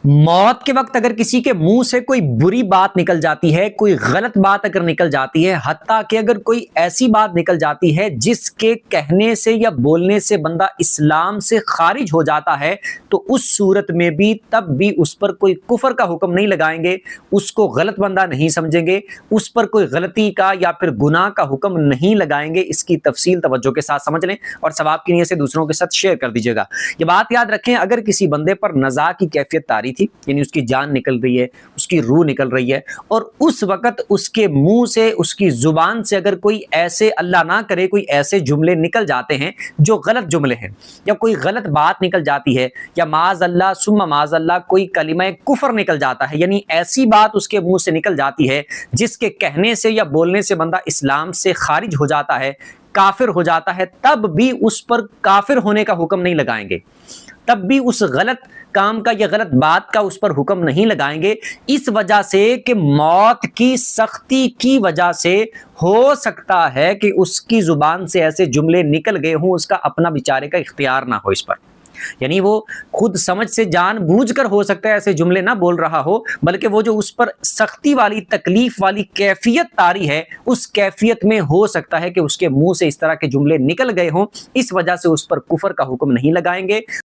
मौत के वक्त अगर किसी के मुंह से कोई बुरी बात निकल जाती है, कोई गलत बात अगर निकल जाती है, हत्ता कि अगर कोई ऐसी बात निकल जाती है जिसके कहने से या बोलने से बंदा इस्लाम से खारिज हो जाता है, तो उस सूरत में भी तब भी उस पर कोई कुफर का हुक्म नहीं लगाएंगे, उसको गलत बंदा नहीं समझेंगे, उस पर कोई गलती का या फिर गुनाह का हुक्म नहीं लगाएंगे। इसकी तफसील तवज्जो के साथ समझ लें और सवाब की नीयत से दूसरों के साथ शेयर कर दीजिएगा। ये बात याद रखें, अगर किसी बंदे पर नज़ा की कैफियत तारी थी, यानी उसकी जान निकल रही है, उसकी रूह निकल रही है, और उस वक्त उसके मुंह से, उसकी जुबान से अगर कोई ऐसे, अल्लाह ना करे, कोई ऐसे जुमले निकल जाते हैं जो गलत जुमले हैं, या कोई गलत बात निकल जाती है, या माज अल्लाह सुम्मा माज अल्लाह कोई कलिमा कुफर निकल जाता है, यानी ऐसी बात उसके मुंह से निकल जाती है जिसके कहने से या बोलने से बंदा इस्लाम से खारिज हो जाता है, काफिर हो जाता है, तब भी उस पर काफिर होने का हुक्म नहीं लगाएंगे, तब भी उस गलत काम का या गलत बात का उस पर हुक्म नहीं लगाएंगे। इस वजह से कि मौत की सख्ती की वजह से हो सकता है कि उसकी जुबान से ऐसे जुमले निकल गए हों, उसका अपना बेचारे का इख्तियार ना हो इस पर, यानी वो खुद समझ से जानबूझकर हो सकता है ऐसे जुमले ना बोल रहा हो, बल्कि वो जो उस पर सख्ती वाली, तकलीफ वाली कैफियत तारी है, उस कैफियत में हो सकता है कि उसके मुंह से इस तरह के जुमले निकल गए हों, इस वजह से उस पर कुफर का हुक्म नहीं लगाएंगे।